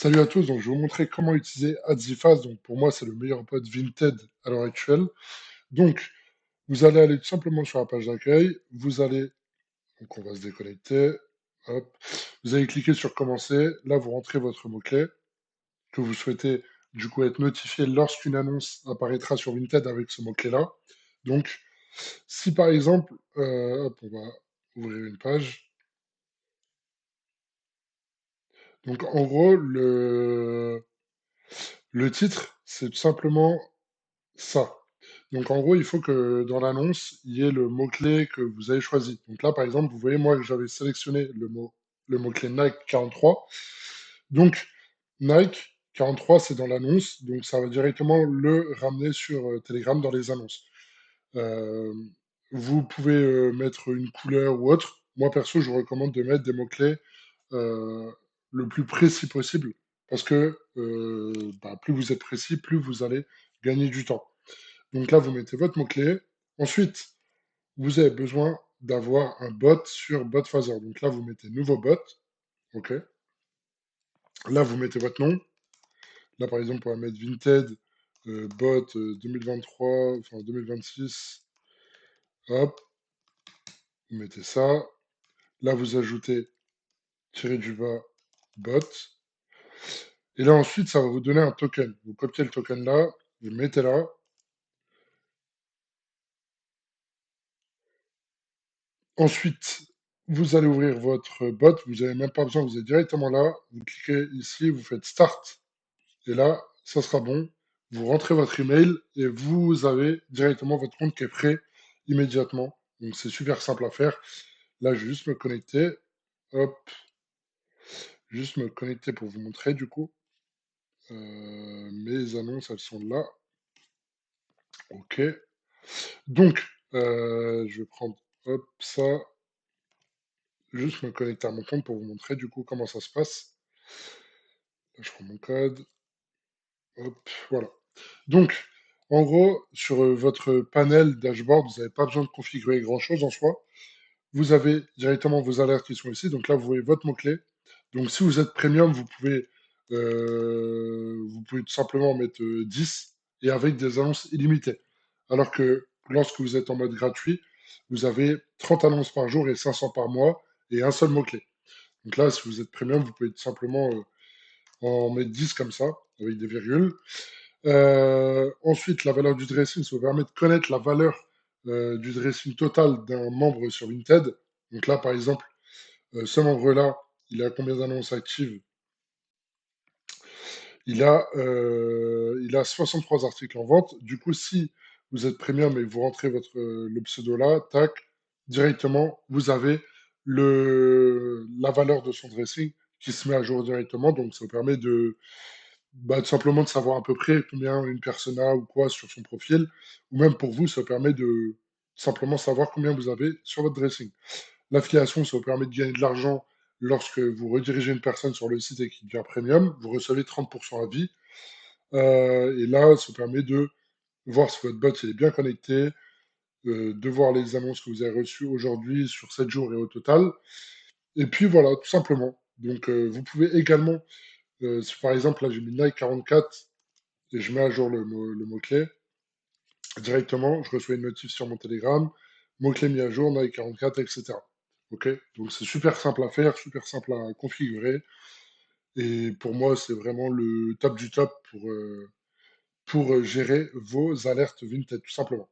Salut à tous, donc je vais vous montrer comment utiliser Adzifast. Donc pour moi, c'est le meilleur bot Vinted à l'heure actuelle. Donc vous allez aller tout simplement sur la page d'accueil, vous allez, donc on va se déconnecter, hop, vous allez cliquer sur commencer. Là, vous rentrez votre mot-clé que vous souhaitez du coup être notifié lorsqu'une annonce apparaîtra sur Vinted avec ce mot-clé-là. Donc si par exemple, hop, on va ouvrir une page. Donc en gros, le titre, c'est tout simplement ça. Donc en gros, il faut que dans l'annonce, il y ait le mot-clé que vous avez choisi. Donc là, par exemple, vous voyez, moi, que j'avais sélectionné le mot-clé Nike 43. Donc Nike 43, c'est dans l'annonce. Donc ça va directement le ramener sur Telegram dans les annonces. Euh, Vous pouvez mettre une couleur ou autre. Moi, perso, je vous recommande de mettre des mots-clés euh, le plus précis possible. Parce que bah, plus vous êtes précis, plus vous allez gagner du temps. Donc là, vous mettez votre mot-clé. Ensuite, vous avez besoin d'avoir un bot sur BotPhaser. Donc là, vous mettez nouveau bot. OK. Là, vous mettez votre nom. Là, par exemple, on va mettre Vinted bot 2023, enfin 2026. Hop, vous mettez ça. Là, vous ajoutez tiré du bas bot. Et là, ensuite, ça va vous donner un token. Vous copiez le token là, vous le mettez là. Ensuite, vous allez ouvrir votre bot. Vous n'avez même pas besoin, vous êtes directement là. Vous cliquez ici, vous faites Start. Et là, ça sera bon. Vous rentrez votre email et vous avez directement votre compte qui est prêt immédiatement. Donc c'est super simple à faire. Là, je vais juste me connecter. Hop, juste me connecter pour vous montrer du coup. Mes annonces, elles sont là. OK. Donc, je vais prendre hop, ça. Juste me connecter à mon compte pour vous montrer du coup comment ça se passe. Là, je prends mon code. Hop, voilà. Donc, en gros, sur votre panel dashboard, vous n'avez pas besoin de configurer grand-chose en soi. Vous avez directement vos alertes qui sont ici. Donc là, vous voyez votre mot-clé. Donc si vous êtes premium, vous pouvez tout simplement mettre 10 et avec des annonces illimitées. Alors que lorsque vous êtes en mode gratuit, vous avez 30 annonces par jour et 500 par mois et un seul mot-clé. Donc là, si vous êtes premium, vous pouvez tout simplement en mettre 10 comme ça, avec des virgules. Ensuite, la valeur du dressing, ça vous permet de connaître la valeur du dressing total d'un membre sur Vinted. Donc là, par exemple, ce membre-là, il a combien d'annonces actives? Il a 63 articles en vente. Du coup, si vous êtes premium et que vous rentrez le pseudo là, tac, directement, vous avez la valeur de son dressing qui se met à jour directement. Donc, ça vous permet tout simplement de savoir à peu près combien une personne a ou quoi sur son profil, ou même pour vous, ça permet de simplement savoir combien vous avez sur votre dressing. L'affiliation, ça vous permet de gagner de l'argent lorsque vous redirigez une personne sur le site et qui devient premium, vous recevez 30% à vie. Et là, ça vous permet de voir si votre bot il est bien connecté, de voir les annonces que vous avez reçues aujourd'hui sur 7 jours et au total. Et puis voilà, tout simplement. Donc vous pouvez également, si par exemple là j'ai mis Nike 44 et je mets à jour le mot-clé, directement, je reçois une notif sur mon Telegram, mot-clé mis à jour, Nike 44, etc. Ok. Donc c'est super simple à faire, super simple à configurer. Et pour moi, c'est vraiment le top du top pour gérer vos alertes Vinted, tout simplement.